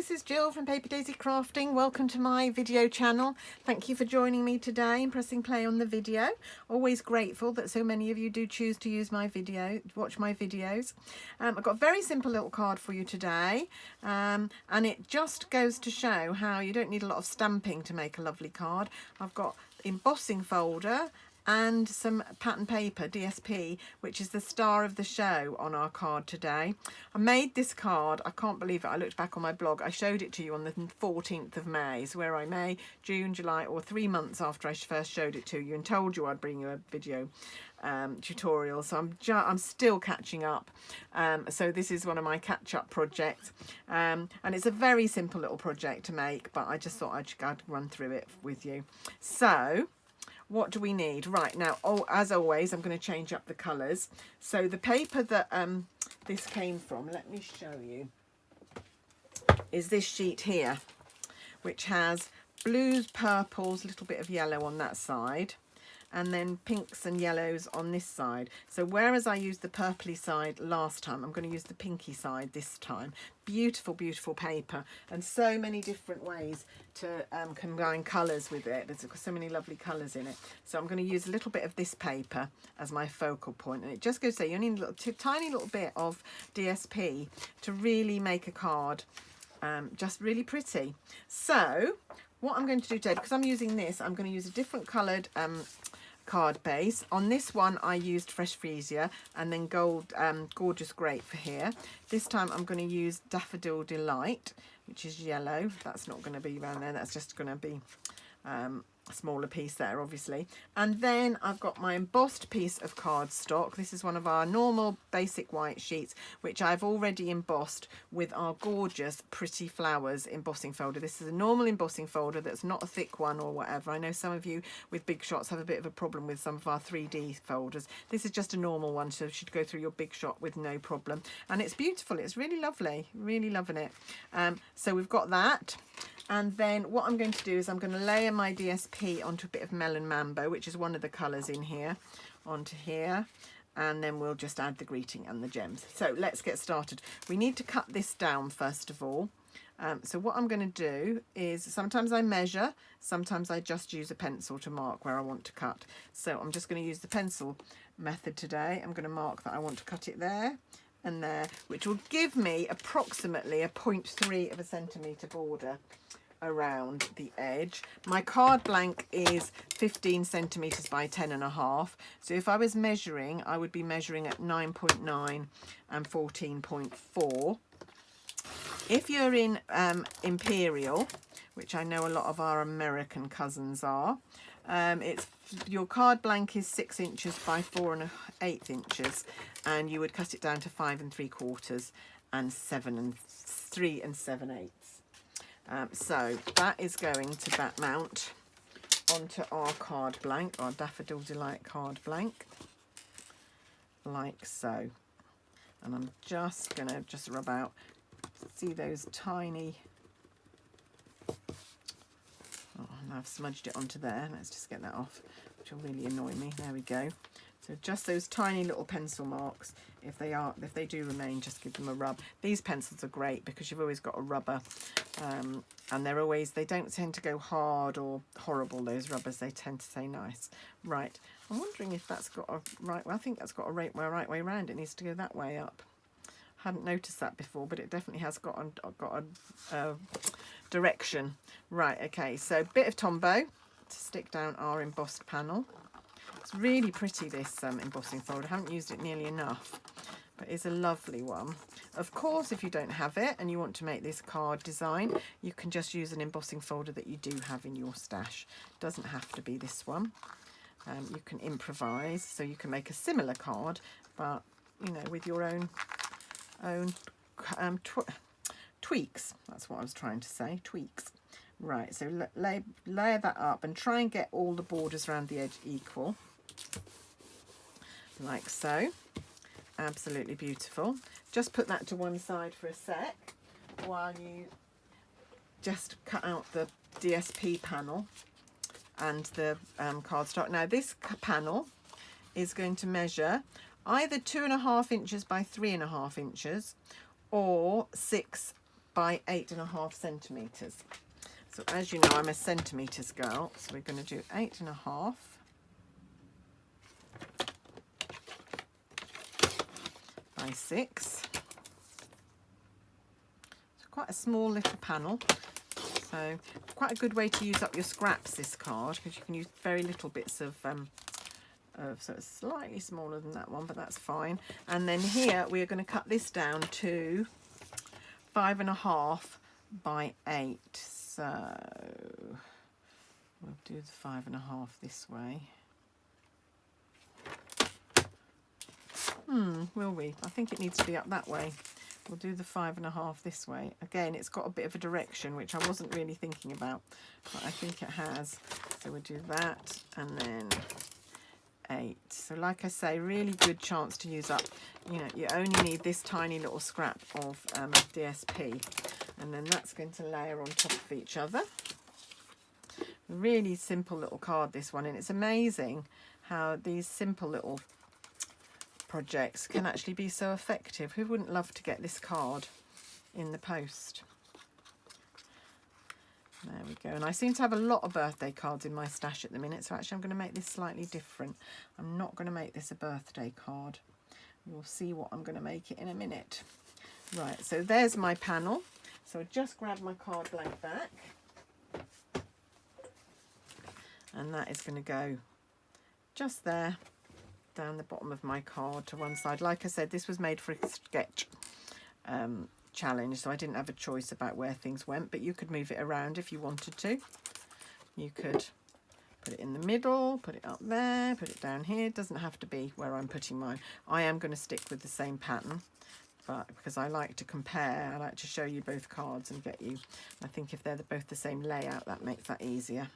this is Jill from Paper Daisy Crafting. Welcome to my video channel. Thank you for joining me today and pressing play on the video. Always grateful that so many of you do choose to use my video, watch my videos. I've got a very simple little card for you today, and it just goes to show how you don't need a lot of stamping to make a lovely card. I've got embossing folder and some pattern paper, DSP, which is the star of the show on our card today. I made this card, I can't believe it, I looked back on my blog, I showed it to you on the 14th of May, so where I May, June, July, or 3 months after I first showed it to you and told you I'd bring you a video tutorial, so I'm still catching up. So this is one of my catch-up projects, and it's a very simple little project to make, but I just thought I'd run through it with you. So what do we need? Right, now, as always, I'm going to change up the colours. So the paper that this came from, let me show you, is this sheet here, which has blues, purples, a little bit of yellow on that side, and then pinks and yellows on this side. So whereas I used the purpley side last time, I'm going to use the pinky side this time. Beautiful, beautiful paper, and so many different ways to combine colours with it. There's so many lovely colours in it. So I'm going to use a little bit of this paper as my focal point, and it just goes to say you need a little, tiny little bit of DSP to really make a card just really pretty. So what I'm going to do today, because I'm using this, I'm going to use a different coloured card base. On this one I used Fresh Freesia and then gold Gorgeous Grape for here. This time I'm going to use Daffodil Delight, which is yellow. That's not going to be around there, that's just going to be a smaller piece there, obviously. And then I've got my embossed piece of cardstock. This is one of our normal basic white sheets, which I've already embossed with our gorgeous Pretty Flowers embossing folder. This is a normal embossing folder that's not a thick one or whatever. I know some of you with big shots have a bit of a problem with some of our 3D folders. This is just a normal one, so you should go through your big shot with no problem. And it's beautiful, it's really lovely, really loving it. So we've got that. And then what I'm going to do is I'm going to layer my DSP onto a bit of Melon Mambo, which is one of the colours in here, onto here. And then we'll just add the greeting and the gems. So let's get started. We need to cut this down first of all. So what I'm going to do is sometimes I measure, sometimes I just use a pencil to mark where I want to cut. So I'm just going to use the pencil method today. I'm going to mark that I want to cut it there and there, which will give me approximately a 0.3 of a centimetre border around the edge. My card blank is 15 centimetres by 10.5, so if I was measuring, I would be measuring at 9.9 and 14.4. If you're in Imperial, which I know a lot of our American cousins are, your card blank is 6 inches by 4 1/8 inches, and you would cut it down to 5 3/4 and 7 3 7/8. So that is going to mount onto our card blank, our Daffodil Delight card blank, like so. And I'm just going to rub out, see those tiny, oh, and I've smudged it onto there. Let's just get that off, which will really annoy me. There we go. So just those tiny little pencil marks. If they do remain, just give them a rub. These pencils are great because you've always got a rubber, and they don't tend to go hard or horrible, those rubbers. They tend to stay nice. Right, I'm wondering if that's got a right, well, I think that's got a right way around. It needs to go that way up. Hadn't noticed that before, but it definitely has got a direction. Right, okay, so bit of Tombow to stick down our embossed panel. It's really pretty, this embossing folder. I haven't used it nearly enough, but it's a lovely one. Of course, if you don't have it and you want to make this card design, you can just use an embossing folder that you do have in your stash. It doesn't have to be this one. You can improvise, so you can make a similar card, but you know, with your own tweaks. That's what I was trying to say, tweaks. Right, so layer that up and try and get all the borders around the edge equal, like so. Absolutely beautiful. Just put that to one side for a sec while you just cut out the DSP panel and the cardstock. Now this panel is going to measure either 2.5 inches by 3.5 inches or 6 by 8.5 centimetres. So as you know, I'm a centimetres girl, so we're going to do 8.5 by 6. It's quite a small little panel, so quite a good way to use up your scraps, this card, because you can use very little bits of so it's slightly smaller than that one, but that's fine. And then here we are going to cut this down to 5.5 by 8. So we'll do the 5.5 this way. Will we? I think it needs to be up that way. We'll do the 5.5 this way. Again, it's got a bit of a direction, which I wasn't really thinking about, but I think it has. So we'll do that, and then 8. So like I say, really good chance to use up, you know, you only need this tiny little scrap of DSP, and then that's going to layer on top of each other. Really simple little card, this one, and it's amazing how these simple little projects can actually be so effective. Who wouldn't love to get this card in the post? There we go. And I seem to have a lot of birthday cards in my stash at the minute, so actually I'm going to make this slightly different. I'm not going to make this a birthday card. You'll see what I'm going to make it in a minute. Right, so there's my panel. So I just grab my card blank back, and that is going to go just there down the bottom of my card to one side. Like I said, this was made for a sketch challenge, so I didn't have a choice about where things went, but you could move it around if you wanted to. You could put it in the middle, put it up there, put it down here. It doesn't have to be where I'm putting mine. I am going to stick with the same pattern, but because I like to compare, I like to show you both cards and get you, I think if they're both the same layout, that makes that easier.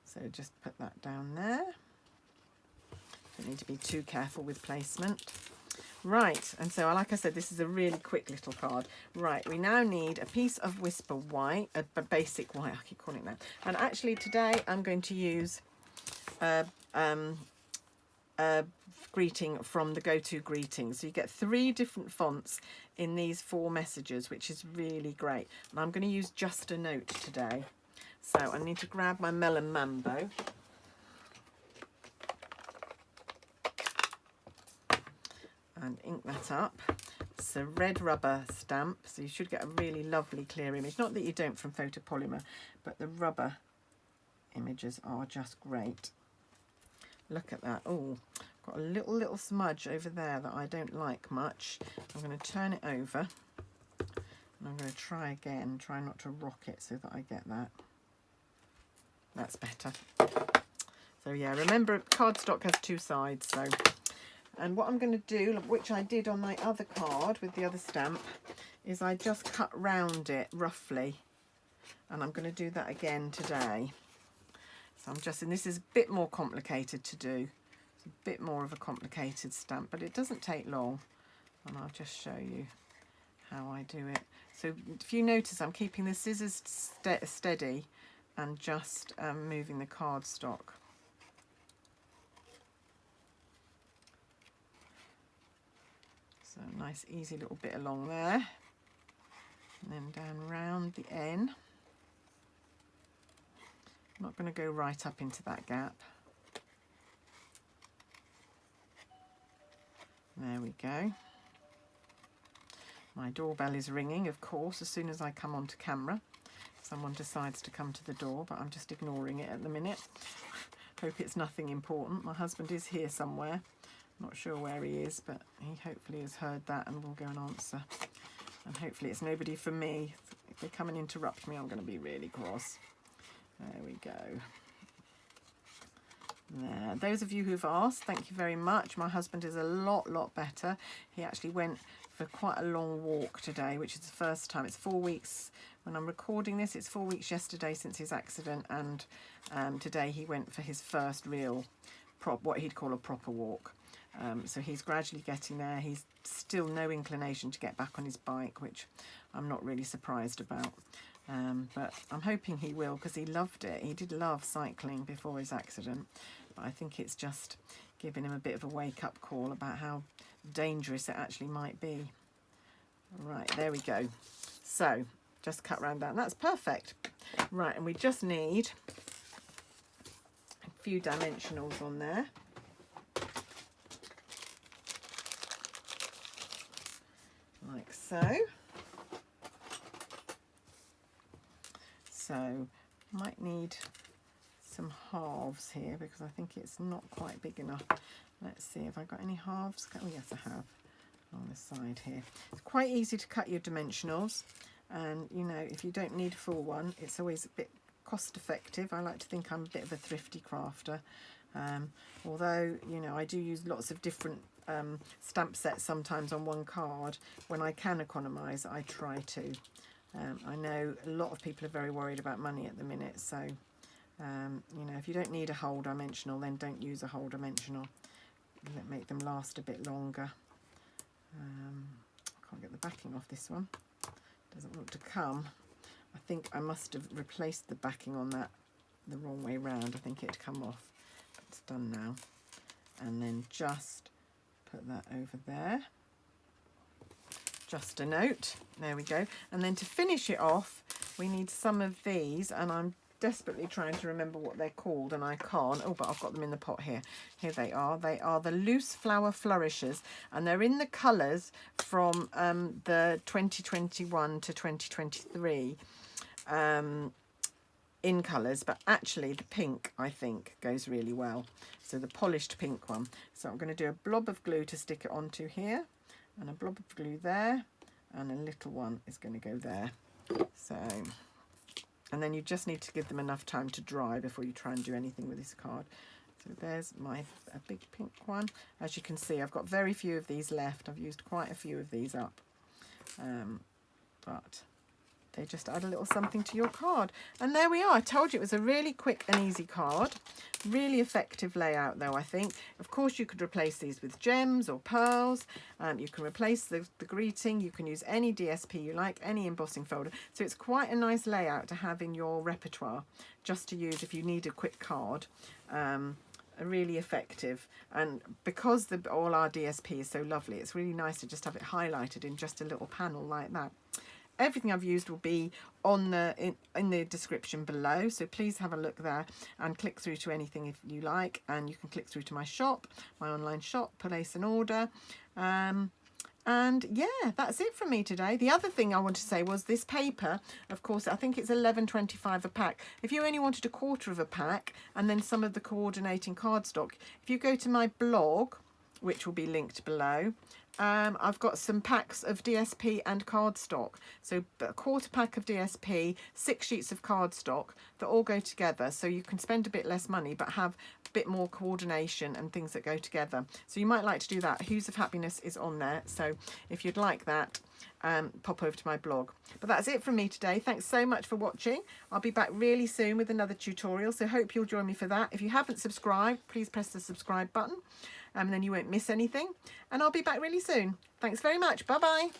So just put that down there. Don't need to be too careful with placement. Right, and so like I said, this is a really quick little card. Right, we now need a piece of Whisper White, a basic white, I keep calling it that. And actually today I'm going to use a greeting from the Go-To Greetings. So you get 3 different fonts in these 4 messages, which is really great. And I'm going to use Just a Note today. So I need to grab my Melon Mambo. And ink that up. It's a red rubber stamp, so you should get a really lovely clear image. Not that you don't from photopolymer, but the rubber images are just great. Look at that. Oh, got a little smudge over there that I don't like much. I'm going to turn it over, and I'm going to try again. Try not to rock it so that I get that. That's better. So yeah, remember cardstock has 2 sides, so. And what I'm going to do, which I did on my other card with the other stamp, is I just cut round it roughly. And I'm going to do that again today. So I'm just, and this is a bit more complicated to do. It's a bit more of a complicated stamp, but it doesn't take long. And I'll just show you how I do it. So if you notice, I'm keeping the scissors steady and just moving the cardstock. So nice easy little bit along there, and then down round the N. I'm not going to go right up into that gap. There we go. My doorbell is ringing, of course, as soon as I come onto camera. Someone decides to come to the door, but I'm just ignoring it at the minute. Hope it's nothing important. My husband is here somewhere. Not sure where he is, but he hopefully has heard that and will go and answer. And hopefully it's nobody from me. If they come and interrupt me, I'm going to be really cross. There we go. There. Those of you who've asked, thank you very much. My husband is a lot better. He actually went for quite a long walk today, which is the first time. It's 4 weeks when I'm recording this. It's 4 weeks yesterday since his accident, and today he went for his first real what he'd call a proper walk. So he's gradually getting there. He's still no inclination to get back on his bike, which I'm not really surprised about. But I'm hoping he will, because he loved it. He did love cycling before his accident. But I think it's just giving him a bit of a wake-up call about how dangerous it actually might be. Right, there we go. So just cut around that, and that's perfect. Right, and we just need a few dimensionals on there. Like so. So might need some halves here because I think it's not quite big enough. Let's see, have I got any halves? Oh yes, I have on the side here. It's quite easy to cut your dimensionals, and you know, if you don't need a full one, it's always a bit cost effective. I like to think I'm a bit of a thrifty crafter, although you know, I do use lots of different stamp sets sometimes on one card. When I can economise, I try to. I know a lot of people are very worried about money at the minute, so you know, if you don't need a whole dimensional, then don't use a whole dimensional. Make them last a bit longer. I can't get the backing off this one. Doesn't want to come. I think I must have replaced the backing on that the wrong way round. I think it'd come off, but it's done now. And then just put that over there. Just a note. There we go. And then to finish it off, we need some of these, and I'm desperately trying to remember what they're called, and I can't. Oh, but I've got them in the pot here. Here they are. They are the loose flower flourishes, and they're in the colours from the 2021 to 2023 in colours, but actually the pink I think goes really well. So the polished pink one. So I'm going to do a blob of glue to stick it onto here, and a blob of glue there, and a little one is going to go there. So, and then you just need to give them enough time to dry before you try and do anything with this card. So there's a big pink one. As you can see, I've got very few of these left. I've used quite a few of these up, but they just add a little something to your card. And there we are. I told you it was a really quick and easy card. Really effective layout though, I think. Of course, you could replace these with gems or pearls. You can replace the greeting. You can use any DSP you like, any embossing folder. So it's quite a nice layout to have in your repertoire, just to use if you need a quick card. Really effective, and because all our DSP is so lovely, it's really nice to just have it highlighted in just a little panel like that. Everything I've used will be on in the description below, so please have a look there and click through to anything if you like, and you can click through to my shop, my online shop, place an order. And yeah, that's it from me today. The other thing I want to say was this paper, of course, I think it's $11.25 a pack. If you only wanted a quarter of a pack and then some of the coordinating cardstock, if you go to my blog, which will be linked below, I've got some packs of DSP and cardstock. So a quarter pack of DSP, 6 sheets of cardstock that all go together. So you can spend a bit less money but have a bit more coordination and things that go together. So you might like to do that. Hues of Happiness is on there. So if you'd like that, pop over to my blog. But that's it from me today. Thanks so much for watching. I'll be back really soon with another tutorial. So hope you'll join me for that. If you haven't subscribed, please press the subscribe button. And then you won't miss anything, and I'll be back really soon. Thanks very much. Bye bye.